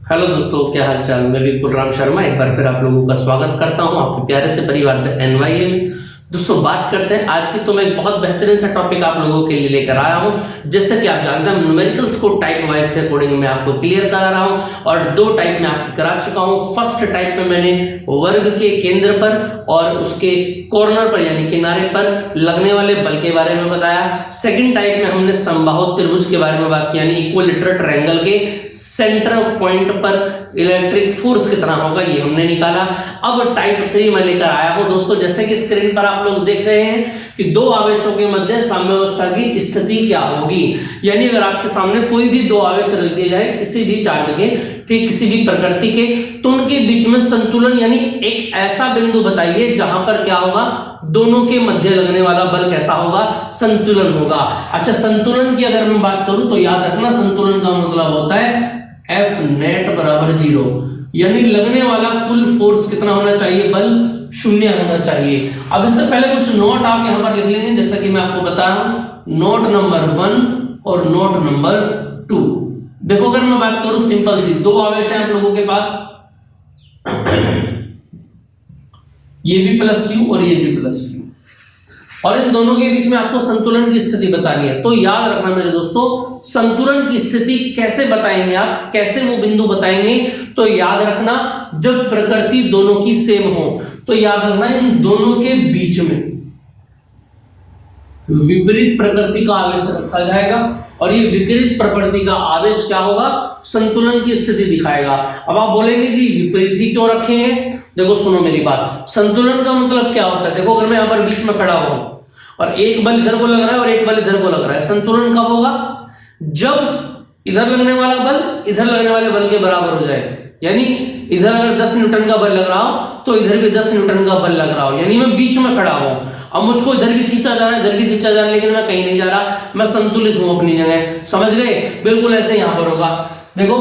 Hello दोस्तों, क्या हाल चाल। मैं विपुल राम शर्मा एक बार फिर आप लोगों का स्वागत करता हूं आपके प्यारे से परिवार द एनवाईए में। दोस्तों बात करते हैं आज की। तो मैं एक बहुत बेहतरीन सा टॉपिक आप लोगों के लिए लेकर आया हूं। जैसे कि आप जानते हैं न्यूमेरिकल्स को टाइप वाइज के अकॉर्डिंग मैं आपको क्लियर करा रहा हूं और दो टाइप में आपको करा चुका हूं। फर्स्ट टाइप में मैंने वर्ग के केंद्र पर और उसके कॉर्नर पर यानी किनारे पर लगने वाले बल के बारे में बताया। सेकंड टाइप में हमने समबाहु त्रिभुज के बारे में बात की यानी इक्विलेटरल ट्रायंगल के सेंटर ऑफ पॉइंट पर इलेक्ट्रिक फोर्स कितना होगा ये हमने निकाला। अब टाइप 3 में लेकर आया हूं दोस्तों। जैसे कि स्क्रीन पर आप लोग देख रहे हैं कि दो आवेशों के मध्य साम्यावस्था की स्थिति क्या होगी। यानी अगर आपके सामने कोई भी दो आवेश रख दिए जाए किसी भी चार्ज के, ठीक किसी भी प्रकृति के, तो उनके बीच में संतुलन यानी एक ऐसा बिंदु बताइए जहां पर क्या होगा, दोनों के मध्य लगने वाला बल कैसा होगा, संतुलन होगा। अच्छा, संतुलन की अगर मैं बात करूं तो याद रखना संतुलन का मतलब होता है F नेट बराबर 0 यानी लगने वाला कुल फोर्स कितना होना चाहिए, बल 0 होना चाहिए। अब इससे पहले कुछ नोट आप यहां पर लिख लेंगे जैसा कि मैं आपको बता रहा हूं। नोट नंबर 1 और नोट नंबर 2। देखो अगर मैं बात करूं सिंपल सी, दो आवेश हैं आप लोगों के पास ये भी प्लस क्यू और ये भी प्लस क्यू, और इन दोनों के बीच में आपको संतुलन की स्थिति बतानी है। तो याद रखना मेरे दोस्तों, संतुलन की स्थिति कैसे बताएंगे आप, कैसे वो बिंदु बताएंगे, तो याद रखना जब प्रकृति दोनों की सेम हो। तो याद रखना इन दोनों के बीच में विपरीत प्रकृति का आवेश रखा जाएगा और ये विपरीत प्रकृति का आवेश क्या होगा, संतुलन की स्थिति दिखाएगा। अब आप बोलेंगे जी विपरीत ही क्यों रखे हैं। देखो सुनो मेरी बात, संतुलन का मतलब क्या होता है। देखो अगर मैं यहां पर बीच में खड़ा हूं और एक बल इधर को लग रहा है और एक बल इधर को लग रहा है, संतुलन कब होगा, जब इधर लगने वाला बल इधर लगने वाले बल के बराबर हो जाए। यानी इधर अगर 10 न्यूटन का बल लग रहा हो तो इधर भी 10 न्यूटन का बल लग रहा हो, यानी मैं बीच में खड़ा हूं। अब मुझको इधर भी खींचा जा रहा है इधर भी खींचा जा रहा है, लेकिन मैं कहीं नहीं जा रहा, मैं संतुलित हूं अपनी जगह। समझ गए, बिल्कुल ऐसे यहां पर होगा। देखो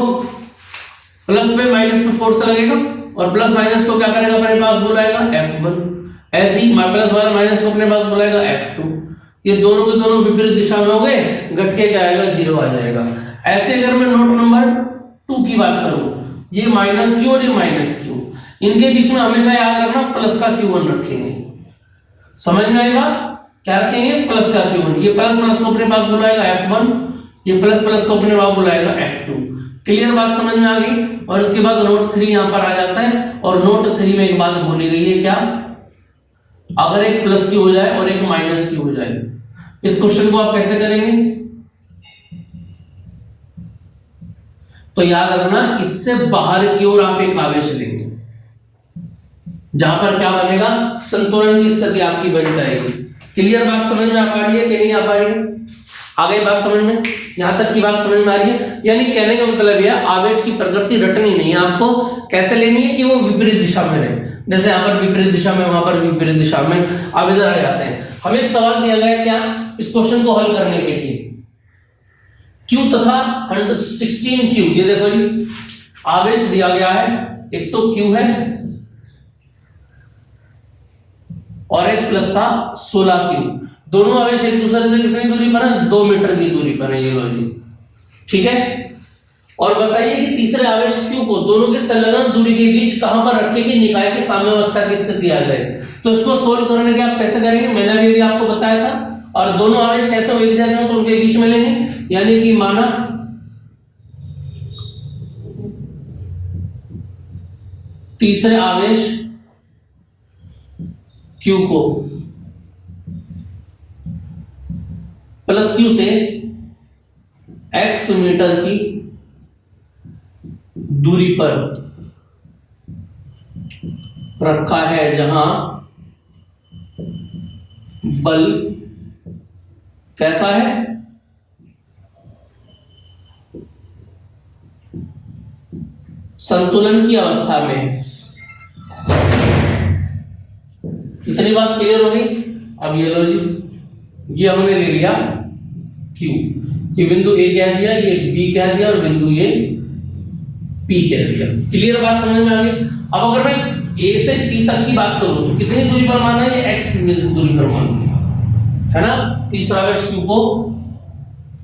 प्लस पे माइनस पे फोर्स लगेगा और प्लस माइनस को क्या करेगा, अपने पास बुलाएगा F1। ऐसे ही प्लस वाला माइनस को अपने पास बुलाएगा F2। ये दोनों के दोनों विपरीत दिशा में हो गए, घट के क्या आएगा, 0 आ जाएगा। ऐसे अगर मैं नोट नंबर 2 की बात करूं, ये माइनस क्यू और ये माइनस क्यू, इनके बीच में हमेशा याद रखना प्लस का Q1 रखेंगे। समझ में आएगा, क्या रखेंगे, प्लस का Q1। ये प्लस प्लस को अपने पास बुलाएगा F1, ये प्लस प्लस को अपने पास बुलाएगा F2। क्लियर बात समझ में आ गई। और इसके बाद नोट 3 यहां पर आ जाता है और नोट 3 में एक बात बोली गई है, क्या, अगर एक प्लस क्यू हो जाए और एक माइनस क्यू हो जाए, इस क्वेश्चन को आप कैसे करेंगे। तो याद रखना इससे बाहर की ओर आप एक आवेश लेंगे जहां पर क्या बनेगा, संतुलन की स्थिति आपकी बन जाएगी। क्लियर बात समझ में आ पा रही है कि नहीं आ पा रही है, आगे बात समझ में, यहां तक की बात समझ में आ रही है। यानी कहने का मतलब यह आवेश की प्रकृति रटनी नहीं है, आपको कैसे लेनी है कि वो विपरीत दिशा में रहे। जैसे यहाँ पर विपरीत दिशा में, वहां पर विपरीत दिशा में। अब इधर आ जाते हैं, हमें एक सवाल दिया गया है क्या, इस क्वेश्चन को हल करने के लिए Q तथा 16Q, ये देखो जी आवेश दिया गया है, एक तो Q है और एक प्लस था 16Q। दोनों आवेश एक दूसरे से कितनी दूरी पर है, 2 मीटर की दूरी पर है, ये लो जी, ठीक है। और बताइए कि तीसरे आवेश Q को दोनों के संलग्न दूरी के बीच कहां पर रखें कि निकाय की साम्यावस्था की स्थिति आ जाए। तो इसको सोल्व करने के आप कैसे करेंगे, मैंने अभी आपको बताया था। और दोनों आवेश कैसे हो, एक जैसे हो तो उनके बीच में लेंगे, यानी कि माना तीसरे आवेश Q को प्लस Q से x मीटर की दूरी पर रखा है, जहां बल कैसा है, संतुलन की अवस्था में। इतनी बात क्लियर हो गई। अब ये लो जी, ये हमने ले लिया Q, ये बिंदु A कह दिया, ये B कह दिया और बिंदु ये P कह दिया। क्लियर बात समझ में आ गई। अब अगर मैं A से P तक की बात करूं तो कितनी दूरी पर माना, ये x दूरी पर माना है ना। तीसरा आवेश Q को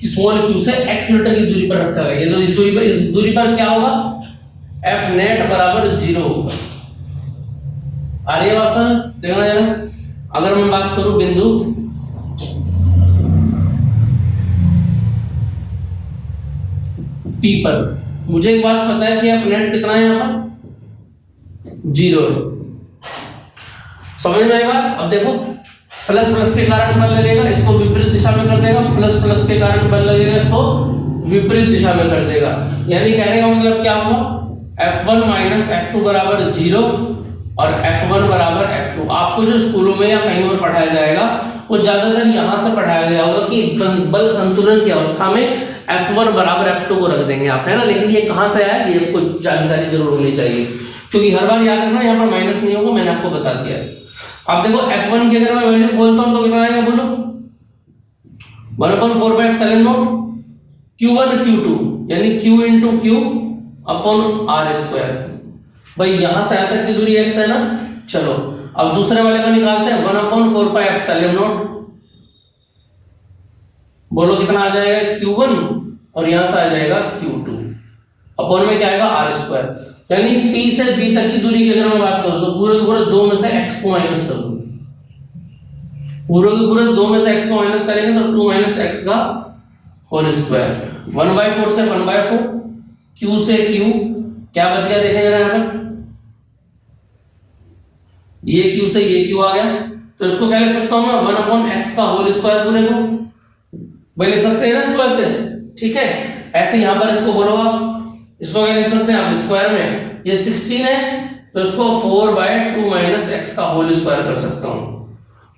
स्मॉल q से x मीटर की दूरी पर रखा गया है। तो इस दूरी पर क्या होगा, एफ नेट बराबर 0 होगा। आ रही है बात समझ? देखना जरा, अगर मैं बात करूं बिंदु P पर, मुझे एक बात पता है कि एफ नेट कितना है, यहाँ पर 0 है। समझ में आई बात? अब देखो, प्लस प्लस के कारण बल लगेगा, इसको विपरीत दिशा में कर देगा, प्लस प्लस के कारण बल लगेगा, इसको विपरीत दिशा में कर देगा। यानी कहने का मतलब क्या हुआ, F1 माइनस F2 बराबर 0 और F1 बराबर F2। आपको जो स्कूलों में या कहीं और पढ़ाया जाएगा वो ज्यादातर यहाँ से पढ़ाया गया होगा कि बल संतुलन की अवस्था में F1 बराबर F2 को रख देंगे आप, है ना। लेकिन ये कहाँ से आया, ये आपको जानकारी जरूर होनी चाहिए, क्योंकि हर बार याद रखना यहाँ पर माइनस नहीं होगा, मैंने आपको बता दिया। अब देखो F1 की अगर मैं वैल्यू खोलता हूँ तो कितना आएगा, बोलो 1/4 Q1 Q2 यानी Q into Q upon R square. भाई यहां से यहाँ तक की दूरी x है ना। चलो अब दूसरे वाले को निकालते हैं, 1/4 बोलो कितना आ जाएगा, Q1 और यहां से आ जाएगा Q2 अपॉन में क्या आएगा R स्क्वायर। यानी P से B तक की दूरी की अगर मैं बात करूं तो पूरे के पूरे 2 में से x को माइनस कर दूं, पूरे के पूरे 2 में से x को माइनस करेंगे तो 2 माइनस x का होल स्क्वायर। 1/4 से 1/4, Q से Q क्या बच गया, देखें जरा यहाँ पर, ये Q से ये Q आ गया, तो इसको क्या लिख सकता हूं मैं, 1/x का होल स्क्वायर पूरे को, भाई लिख सकते हैं ना स्क्वायर से, ठीक है। ऐसे यहां पर इसको बोलोगा, इसको क्या लिख सकते हैं आप स्क्वायर में, ये 16 है तो इसको 4/2 माइनस x का होल स्क्वायर कर सकता हूं।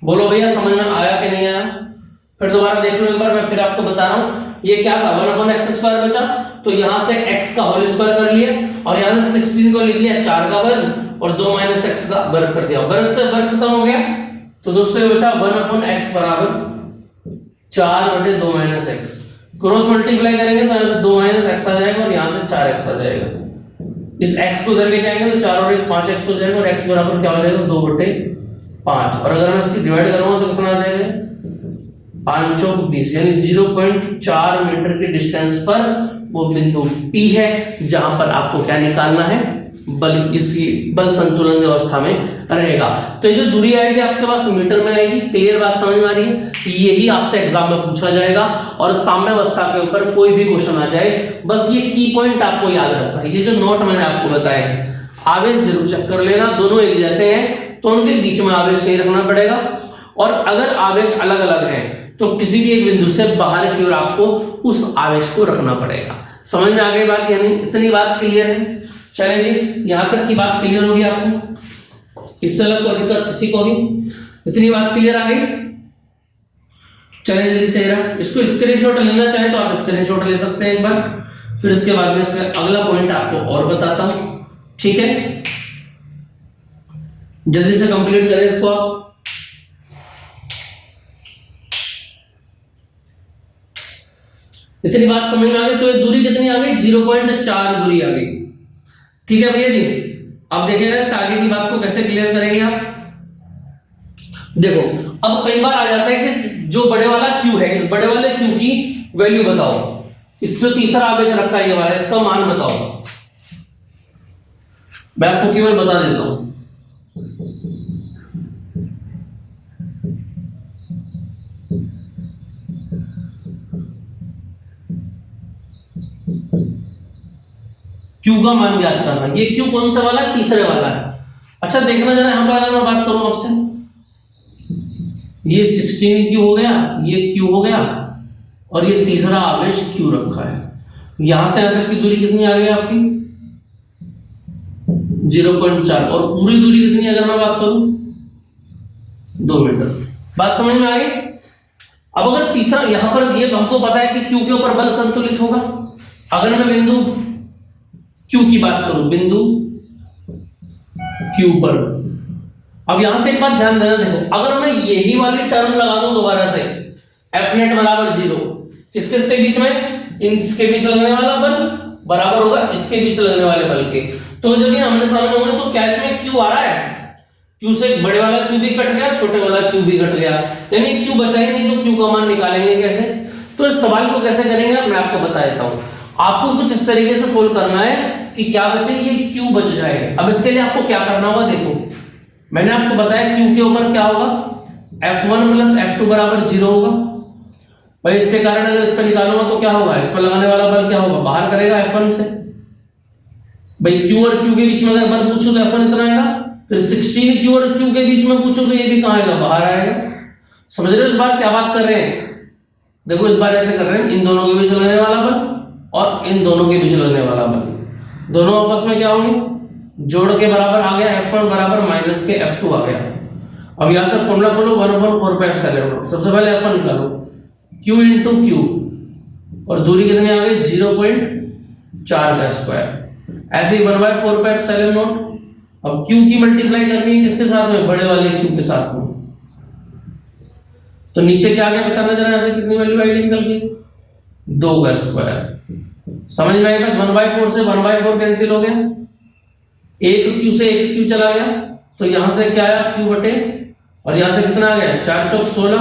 बोलो भैया समझ में आया कि नहीं आया? फिर दोबारा देख लो एक बार, मैं फिर आपको बता रहा हूं। ये क्या था, 1/x स्क्वायर बचा, तो यहां से x का होल स्क्वायर कर लिया और यहां से 16 को लिख लिया 4 का वर्ग और 2 माइनस x का वर्ग कर दिया, वर्ग से वर्ग खत्म हो गया। तो दोस्तों ये बचा 1/x बराबर 4/2 माइनस x। क्रॉस मल्टीप्लाई करेंगे तो यहां से 2 माइनस x आ जाएगा और यहां से 4x आ जाएगा। इस x को उधर लेके आएंगे तो 4 और 1 5x हो जाएगा और x बराबर क्या हो जाएगा, 2/5। और अगर मैं इसकी डिवाइड करूंगा तो कितना आ जाएगा, 5 चौक 20, यानी 0.4 मीटर की डिस्टेंस पर वो बिंदु P है जहां पर आपको क्या निकालना है, बल, इसी बल संतुलन की अवस्था में रहेगा। तो ये जो दूरी आएगी आपके पास मीटर में आएगी। क्लियर बात समझ में आ रही है? यही आपसे एग्जाम में पूछा जाएगा और साम्य अवस्था के ऊपर कोई भी क्वेश्चन आ जाए, बस ये की पॉइंट आपको याद रखना है। ये जो नोट मैंने आपको बताए, आवेश जरूर चेक कर लेना, दोनों एक जैसे हैं तो उनके बीच में आवेश नहीं रखना पड़ेगा, और अगर आवेश अलग अलग है तो किसी भी एक बिंदु से बाहर की ओर आपको उस आवेश को रखना पड़ेगा। समझ में आ गई बात? यानी इतनी बात क्लियर है। चलें जी, यहां तक की बात क्लियर होगी आपको, इससे अलग कोई दिक्कत किसी को भी? इतनी बात क्लियर आ गई? चलें जल्दी से जरा इसको स्क्रीनशॉट लेना चाहे तो आप स्क्रीनशॉट ले सकते हैं एक बार, फिर इसके बाद में अगला पॉइंट आपको और बताता हूं, ठीक है। जल्दी से कंप्लीट करें इसको आप। इतनी बात समझ में आ गई? तो ये दूरी कितनी आ गई, 0.4 दूरी आ गई, ठीक है भैया जी। अब देखिएगा इस आगे की बात को कैसे क्लियर करेंगे आप। देखो अब कई बार आ जाता है कि जो बड़े वाला Q है, इस बड़े वाले Q की वैल्यू बताओ, इस जो तीसरा आवेश रखा है ये वाला, इसका मान बताओ। मैं आपको केवल बता देता हूं, Q का मान ज्ञात करना। ये Q कौन सा वाला है, तीसरे वाला है। अच्छा देखना जरा यहां पर, अगर मैं बात करूं आपसे, ये 16 Q हो गया, ये Q हो गया और ये तीसरा आवेश Q रखा है। यहां से यहां तक की दूरी कितनी आ गई आपकी, 0.4, और पूरी दूरी कितनी अगर मैं बात करूं, 2 मीटर। बात समझ में आ गई? अब अगर तीसरा यहां पर, ये हमको पता है कि Q के ऊपर बल संतुलित होगा। अगर मैं बिंदु Q की बात करूं, बिंदु Q पर, अब यहां से एक बात ध्यान देना, देखो अगर मैं यही वाली टर्म लगा दूं दोबारा से, F नेट बराबर 0, किसके बीच में, इसके बीच लगने वाला बल बराबर होगा इसके बीच लगने वाले बल के। तो जब ये आमने सामने होंगे तो क्या इसमें Q आ रहा है, Q से बड़े वाला Q भी कट गया, छोटे वाला Q भी कट गया, यानी Q बचा ही नहीं, तो Q का मान निकालेंगे कैसे? तो इस सवाल को कैसे करेंगे मैं आपको बता देता हूं। आपको कुछ इस तरीके से सोल्व करना है कि क्या बचे, ये Q बच जाएगा। अब इसके लिए आपको क्या करना होगा, देखो मैंने आपको बताया Q के ऊपर क्या होगा, F1 प्लस F2 बराबर 0 होगा भाई। इसके कारण अगर इस पर निकालूंगा तो क्या होगा, इस पर लगाने वाला बल क्या होगा, बाहर करेगा F1 से भाई। Q और Q के बीच में अगर बल पूछो तो F1 इतना आएगा, फिर 16 Q और Q के बीच में पूछो तो ये भी कहाँ आएगा, बाहर आएगा। समझ रहे हो इस बार क्या बात कर रहे हैं, देखो इस बार ऐसे कर रहे हैं, इन दोनों के बीच लगने वाला बल और इन दोनों के बीच लगने वाला बल, दोनों आपस में क्या होंगे, जोड़ के बराबर आ गया F1 बराबर माइनस के F2 आ गया। अब यहां से फॉर्मूला खोलो 1/4 पाई एप्सिलॉन नॉट। सबसे पहले F1 निकालो, Q इंटू Q और दूरी कितनी आ गई 0.4 का स्क्वायर, ऐसे ही 1/4 पाई एप्सिलॉन नॉट। अब Q की मल्टीप्लाई करनी है किसके साथ में, बड़े वाले Q के साथ में, तो नीचे क्या आ गया बताना जरा, ऐसे कितनी वैल्यू आएगी निकल के 2 का स्क्वायर। समझ में आएगा, 1/4 से 1/4 कैंसिल हो गया, एक Q से एक Q चला गया, तो यहां से क्या आया Q बटे, और यहां से कितना आ गया 4 चौक 16,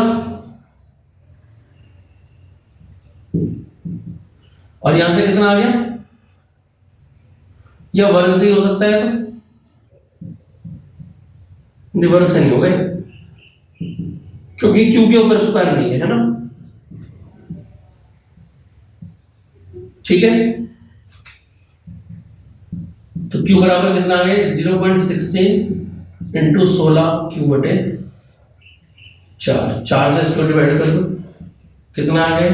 और यहां से कितना आ गया, यह वर्ग से ही हो सकता है, तो वर्ग से नहीं हो गए क्योंकि Q के ऊपर स्क्वायर नहीं है ना, ठीक है। तो Q बराबर कितना आ गया 0.16 इंटू 16 Q बटे 4 से इसको डिवाइड कर दो, कितना आ गया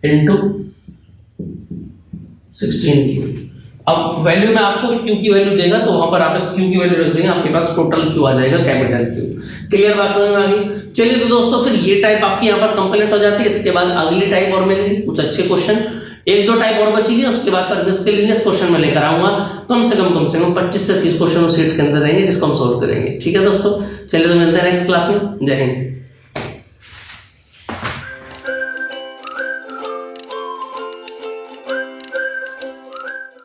इंटू 16Q। अब वैल्यू में आपको Q की वैल्यू देगा तो वहां पर आप इस Q की वैल्यू रख देंगे, आपके पास टोटल Q आ जाएगा, कैपिटल Q। क्लियर बात समझ में आ गई। चलिए तो दोस्तों फिर ये टाइप आपकी यहाँ पर कंप्लीट हो जाती है। इसके बाद अगली टाइप और मिलेगी, कुछ अच्छे क्वेश्चन, एक दो टाइप और बचेगी, उसके बाद फिर मिसलेनियस क्वेश्चन में लेकर आऊंगा। कम से कम 25 से 30 क्वेश्चन सेट के अंदर रहेंगे जिसको हम सोल्व करेंगे। ठीक है दोस्तों, चलिए तो मिलते हैं नेक्स्ट क्लास में। जय हिंद।